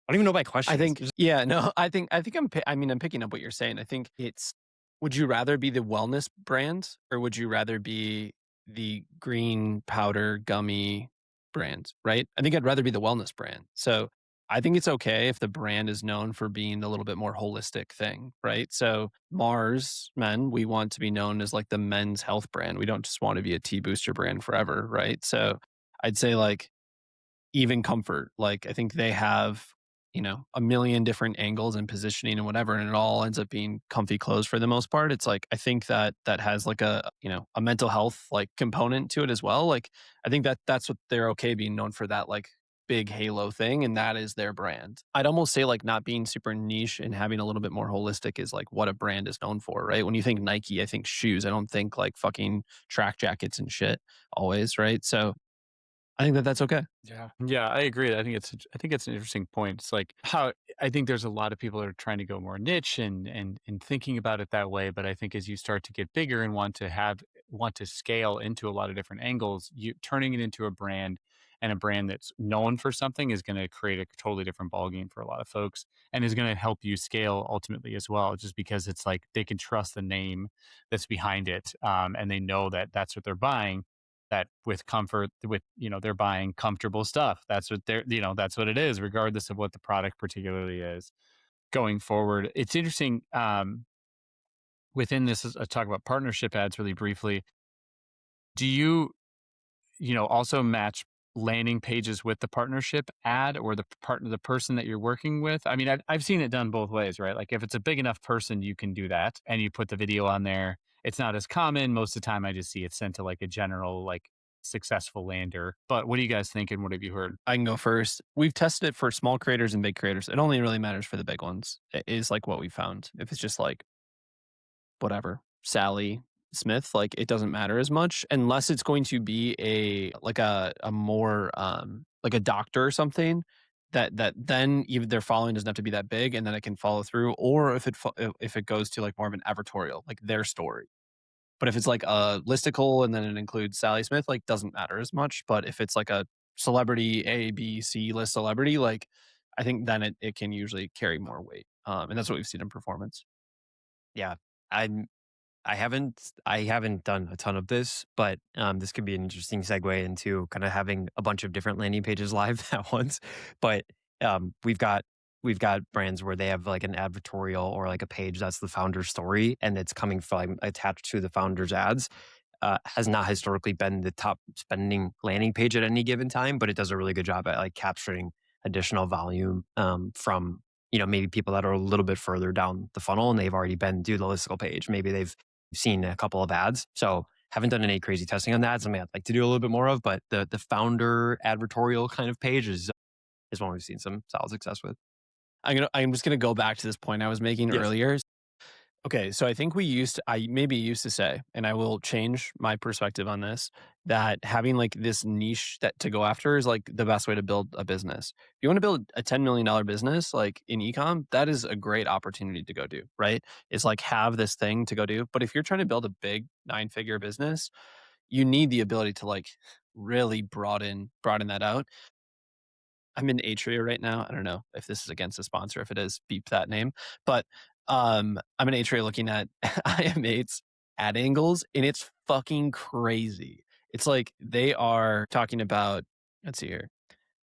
I don't even know my question.
I think, yeah, no, I'm picking up what you're saying. I think it's, would you rather be the wellness brand or would you rather be the green powder gummy brand, right? I think I'd rather be the wellness brand. So I think it's okay if the brand is known for being a little bit more holistic thing, right? So Mars Men, we want to be known as like the men's health brand. We don't just want to be a tea booster brand forever, right? So I'd say like, even Comfort, like I think they have, a million different angles and positioning and whatever, and it all ends up being comfy clothes for the most part. It's like, I think that has like a mental health like component to it as well. Like I think that's what they're okay being known for, that like big halo thing, and that is their brand. I'd almost say like not being super niche and having a little bit more holistic is like what a brand is known for, right? When you think Nike, I think shoes. I don't think like fucking track jackets and shit always, right? So I think that's okay.
Yeah, I agree. I think it's an interesting point. It's like how I think there's a lot of people that are trying to go more niche and thinking about it that way. But I think as you start to get bigger and want to scale into a lot of different angles, you turning it into a brand, and a brand that's known for something is going to create a totally different ballgame for a lot of folks, and is going to help you scale ultimately as well. Just because it's like they can trust the name that's behind it, and they know that that's what they're buying, that with Comfort, with they're buying comfortable stuff. That's what that's what it is, regardless of what the product particularly is. Going forward, it's interesting, within this is, talk about partnership ads really briefly. Do you also match landing pages with the partnership ad, or the person that you're working with? I mean, I've seen it done both ways, right? Like if it's a big enough person, you can do that and you put the video on there. It's not as common. Most of the time I just see it sent to like a general, like, successful lander. But what do you guys think, and what have you heard?
I can go first. We've tested it for small creators and big creators. It only really matters for the big ones. It is like what we found. If it's just like whatever, Sally Smith, like it doesn't matter as much unless it's going to be a more like a doctor or something, that then even their following doesn't have to be that big, and then it can follow through. Or if it goes to like more of an advertorial, like their story. But if it's like a listicle and then it includes Sally Smith, like doesn't matter as much. But if it's like a celebrity A, B, C list celebrity, like I think then it can usually carry more weight. And that's what we've seen in performance.
Yeah. I'm I haven't done a ton of this, but this could be an interesting segue into kind of having a bunch of different landing pages live at once. But we've got brands where they have like an advertorial or like a page that's the founder's story, and it's coming from attached to the founder's ads. Has not historically been the top spending landing page at any given time, but it does a really good job at like capturing additional volume from maybe people that are a little bit further down the funnel and they've already been to the listicle page. Maybe they've seen a couple of ads. So haven't done any crazy testing on that. Something I'd like to do a little bit more of, but the founder advertorial kind of page is one we've seen some solid success with.
I'm just gonna go back to this point I was making
Yes.
earlier. Okay, so I think I maybe used to say, and I will change my perspective on this, that having like this niche that to go after is like the best way to build a business. If you want to build a $10 million business like in ecom, that is a great opportunity to go do, right? It's like have this thing to go do. But if you're trying to build a big 9-figure business, you need the ability to like really broaden that out. I'm in Atria right now. I don't know if this is against a sponsor. If it is, beep that name. But I'm in Atria looking at IM8's ad angles, and it's fucking crazy. It's like they are talking about, let's see here.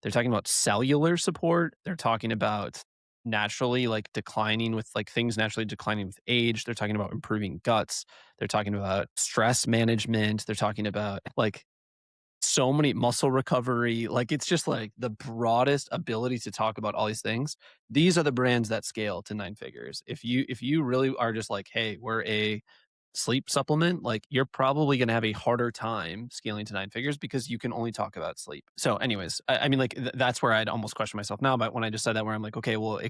They're talking about cellular support. They're talking about naturally like declining with like things naturally declining with age. They're talking about improving guts. They're talking about stress management. They're talking about like so many muscle recovery. Like it's just like the broadest ability to talk about all these things. These are the brands that scale to 9 figures. If you really are just like, hey, we're a sleep supplement, like you're probably going to have a harder time scaling to 9 figures because you can only talk about sleep. So anyways, I mean like that's where I'd almost question myself now. But when I just said that, where I'm like, okay, well,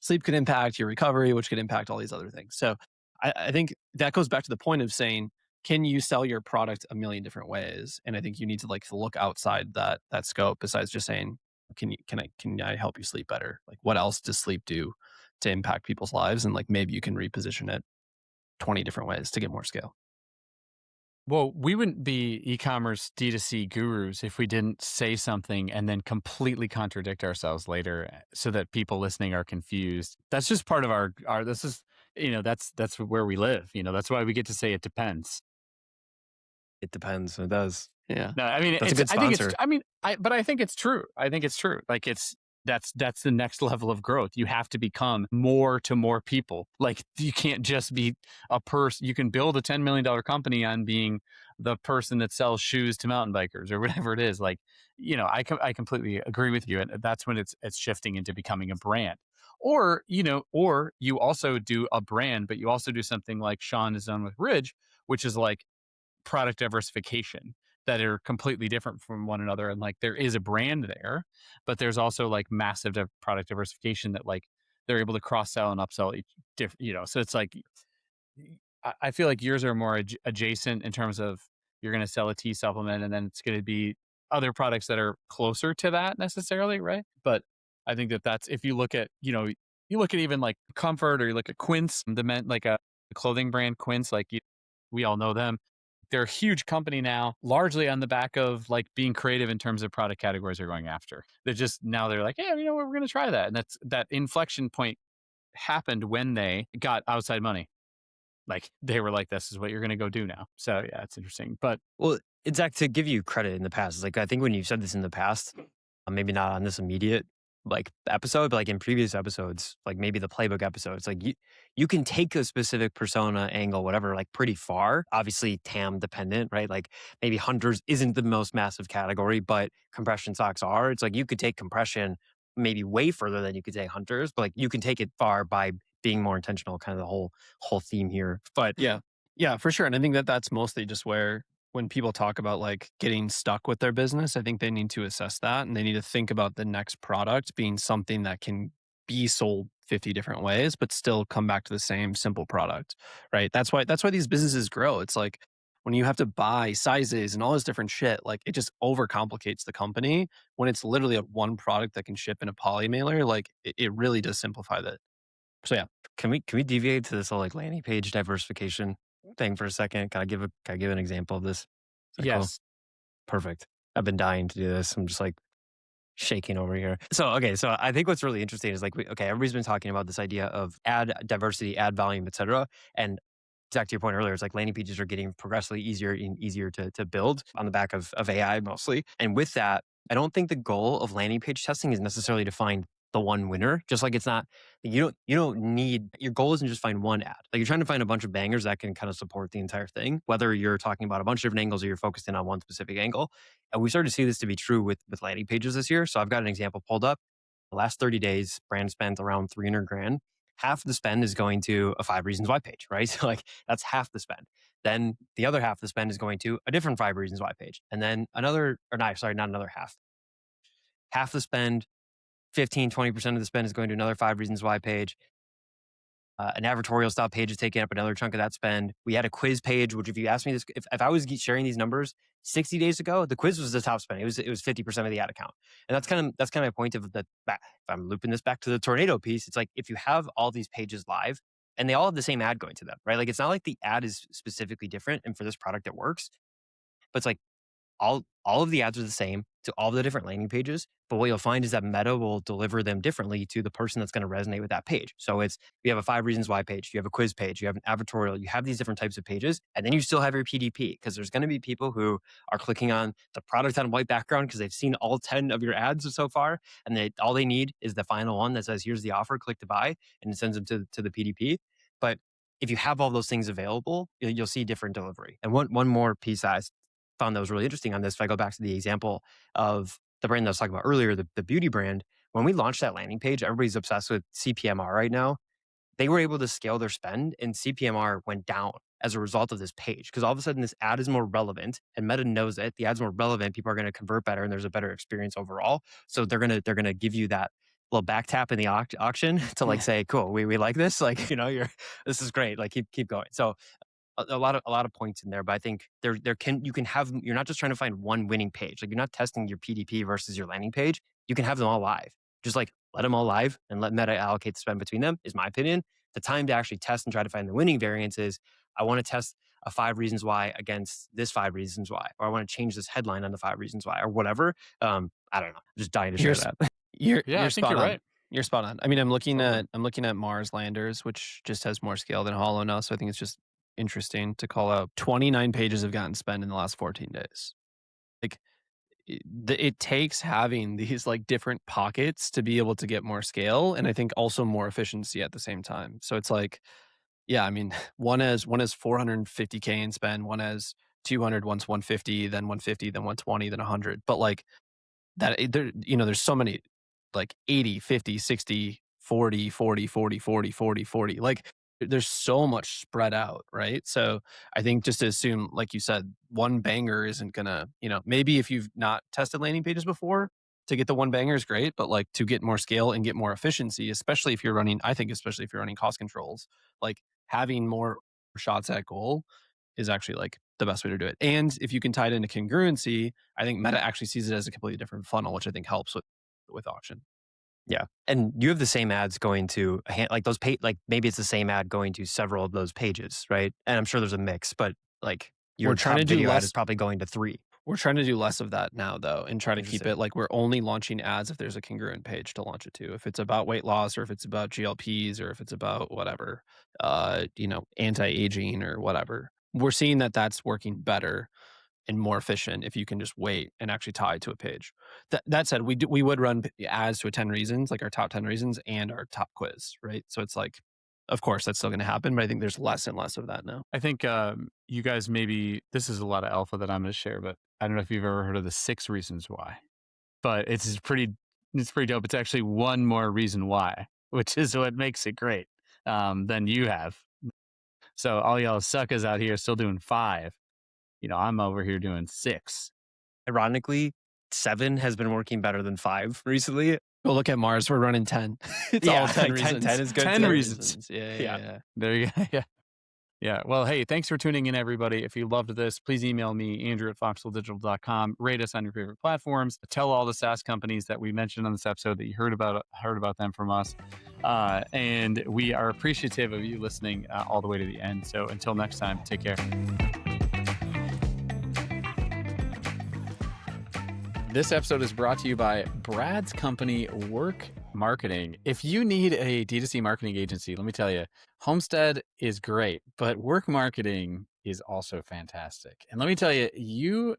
sleep could impact your recovery, which could impact all these other things. So I think that goes back to the point of saying, can you sell your product a million different ways? And I think you need to like look outside that scope besides just saying, can I help you sleep better? Like what else does sleep do to impact people's lives? And like maybe you can reposition it 20 different ways to get more scale.
Well, we wouldn't be e-commerce D2C gurus if we didn't say something and then completely contradict ourselves later so that people listening are confused. That's just part of our this is, that's where we live. That's why we get to say it depends.
It depends. It does.
Yeah.
No, I mean,
That's a good sponsor.
but I think it's true. I think it's true. Like that's the next level of growth. You have to become more to more people. Like you can't just be a person. You can build a $10 million company on being the person that sells shoes to mountain bikers or whatever it is. Like, I completely agree with you. And that's when it's shifting into becoming a brand. Or you also do a brand, but you also do something like Sean has done with Ridge, which is like product diversification that are completely different from one another. And like there is a brand there, but there's also like massive product diversification that like they're able to cross sell and upsell each different. So it's like I feel like yours are more adjacent in terms of you're going to sell a tea supplement and then it's going to be other products that are closer to that necessarily, right? But I think that's if you look at you look at even like Comfort or you look at Quince, like a clothing brand Quince, like we all know them. They're a huge company now, largely on the back of like being creative in terms of product categories they're going after. They're like, yeah, we're going to try that. And that inflection point happened when they got outside money. Like they were like, this is what you're going to go do now. So yeah, it's interesting. But
Well, Zach, to give you credit in the past, like I think when you've said this in the past, maybe not on this immediate like episode, but like in previous episodes, like maybe the playbook episodes, like you can take a specific persona angle, whatever, like pretty far. Obviously, TAM dependent, right? Like maybe hunters isn't the most massive category, but compression socks are. It's like you could take compression maybe way further than you could take hunters, but like you can take it far by being more intentional. Kind of the whole theme here, but
Yeah, for sure. And I think that's mostly just where when people talk about like getting stuck with their business, I think they need to assess that and they need to think about the next product being something that can be sold 50 different ways, but still come back to the same simple product, right? That's why these businesses grow. It's like when you have to buy sizes and all this different shit, like it just overcomplicates the company when it's literally a one product that can ship in a poly mailer. Like it really does simplify that. So yeah.
can we deviate to this whole like landing page diversification thing for a second? Can I give an example of this? Is that cool?
yes,
Perfect. I've been dying to do this. I'm just like shaking over here. So I think what's really interesting is like, everybody's been talking about this idea of ad diversity, ad volume, et cetera. And Zach, to your point earlier, it's like landing pages are getting progressively easier and easier to build on the back of AI mostly. And with that, I don't think the goal of landing page testing is necessarily to find the one winner. Just like it's not, you don't need, your goal isn't just find one ad. Like you're trying to find a bunch of bangers that can kind of support the entire thing, whether you're talking about a bunch of different angles or you're focused in on one specific angle. And we started to see this to be true with landing pages this year. So I've got an example pulled up. The last 30 days, brand spent around 300 grand. half the spend is going to a 5 reasons why page, right? So like that's half the spend. Then the other half of the spend is going to a different 5 reasons why page. And then another, or not, sorry, not another half. Half the spend, 15, 20% of the spend is going to another 5 reasons why page. An advertorial style page is taking up another chunk of that spend. We had a quiz page, which if you asked me this, if I was sharing these numbers 60 days ago, the quiz was the top spend. It was 50% of the ad account. And that's kind of my point of that. If I'm looping this back to the tornado piece, it's like if you have all these pages live and they all have the same ad going to them, right? Like it's not like the ad is specifically different. And for this product, it works. But it's like all of the ads are the same to all the different landing pages, but what you'll find is that Meta will deliver them differently to the person that's going to resonate with that page. So it's, you have a 5 reasons why page, you have a quiz page, you have an advertorial, you have these different types of pages, and then you still have your PDP, because there's going to be people who are clicking on the product on white background because they've seen all 10 of your ads so far, and all they need is the final one that says, here's the offer, click to buy, and it sends them to the PDP. But if you have all those things available, you'll see different delivery. And one more piece I found that was really interesting on this, if I go back to the example of the brand that I was talking about earlier, the beauty brand, when we launched that landing page, everybody's obsessed with CPMR right now. They were able to scale their spend and CPMR went down as a result of this page, because all of a sudden this ad is more relevant and Meta knows it. The ad's more relevant. People are going to convert better and there's a better experience overall. So they're going to give you that little back tap in the auction to like say, cool, we like this. Like, this is great. Like keep going. So a lot of points in there, but I think you can have, you're not just trying to find one winning page. Like you're not testing your PDP versus your landing page. You can have them all live. Just like let them all live and let Meta allocate the spend between them, is my opinion. The time to actually test and try to find the winning variance is, I want to test a 5 reasons why against this 5 reasons why, or I want to change this headline on the 5 reasons why, or whatever. I don't know. I'm just dying to share that.
You're
I think
spot
you're
on.
right.
You're spot on. I mean, I'm looking at Mars Landers, which just has more scale than Hollow now. So I think it's just interesting to call out 29 pages have gotten spent in the last 14 days. Like it takes having these like different pockets to be able to get more scale, and I think also more efficiency at the same time. So it's like, yeah, I mean, one has 450K in spend, one has 200, one's 150, then 150, then 120, then 100. But like that, there's so many, like 80, 50, 60, 40, 40, 40, 40, 40, 40. Like there's so much spread out, right? So I think just to assume, like you said, one banger isn't gonna, maybe if you've not tested landing pages before, to get the one banger is great, but like to get more scale and get more efficiency, especially if you're running cost controls, like having more shots at goal is actually like the best way to do it. And if you can tie it into congruency, I think Meta actually sees it as a completely different funnel, which I think helps with auction.
Yeah. And you have the same ads going to like those like maybe it's the same ad going to several of those pages, right? And I'm sure there's a mix, but like your top video ad is probably going to 3.
We're trying to do less of that now though, and try to keep it like we're only launching ads if there's a congruent page to launch it to. If it's about weight loss, or if it's about GLPs, or if it's about whatever, anti-aging or whatever. We're seeing that that's working better and more efficient if you can just wait and actually tie to a page. That said, we would run ads to a 10 reasons, like our top 10 reasons and our top quiz, right? So it's like, of course, that's still going to happen, but I think there's less and less of that now.
I think you guys this is a lot of alpha that I'm going to share, but I don't know if you've ever heard of the 6 reasons why, but it's pretty dope. It's actually one more reason why, which is what makes it great than you have. So all y'all suckers out here still doing 5. I'm over here doing 6.
Ironically, 7 has been working better than 5 recently.
Go look at Mars. We're running 10. It's all 10
like
reasons.
10 is good.
10 reasons.
Yeah.
There you go. Yeah. Well, hey, thanks for tuning in, everybody. If you loved this, please email me, Andrew@foxwelldigital.com. Rate us on your favorite platforms. Tell all the SaaS companies that we mentioned on this episode that you heard about them from us. And we are appreciative of you listening all the way to the end. So until next time, take care. This episode is brought to you by Brad's company, Work Marketing. If you need a D2C marketing agency, let me tell you, Homestead is great, but Work Marketing is also fantastic. And let me tell you, you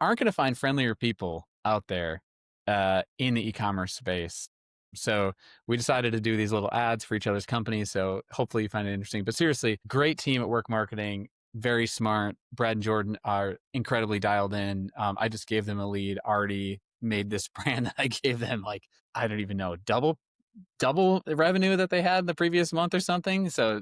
aren't going to find friendlier people out there in the e-commerce space. So we decided to do these little ads for each other's companies. So hopefully you find it interesting. But seriously, great team at Work Marketing. Very smart. Brad and Jordan are incredibly dialed in. I just gave them a lead, already made this brand that I gave them, like, I don't even know, double double the revenue that they had the previous month or something. So,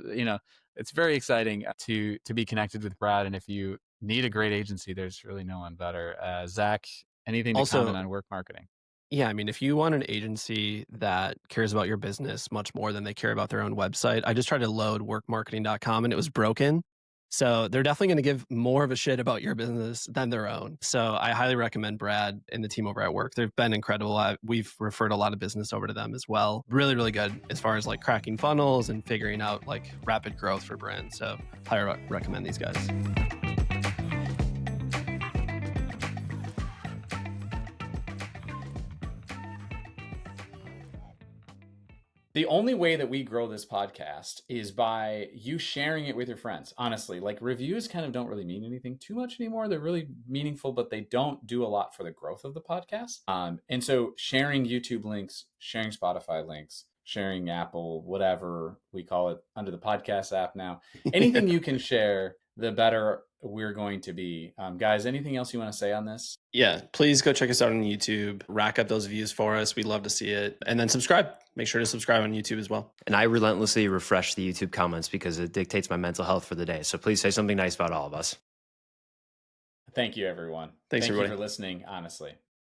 it's very exciting to be connected with Brad. And if you need a great agency, there's really no one better. Zach, anything to comment on work marketing?
Yeah, I mean, if you want an agency that cares about your business much more than they care about their own website, I just tried to load workmarketing.com and it was broken. So they're definitely going to give more of a shit about your business than their own. So I highly recommend Brad and the team over at Work. They've been incredible. We've referred a lot of business over to them as well. Really, really good as far as like cracking funnels and figuring out like rapid growth for brands. So highly recommend these guys.
The only way that we grow this podcast is by you sharing it with your friends. Honestly, like reviews kind of don't really mean anything too much anymore. They're really meaningful, but they don't do a lot for the growth of the podcast. And so sharing YouTube links, sharing Spotify links, sharing Apple, whatever we call it under the podcast app now, anything you can share, the better we're going to be. Guys, anything else you want to say on this?
Yeah, please go check us out on YouTube. Rack up those views for us. We'd love to see it. And then subscribe. Make sure to subscribe on YouTube as well.
And I relentlessly refresh the YouTube comments because it dictates my mental health for the day. So please say something nice about all of us.
Thank you, everyone.
Thank you
for listening, honestly.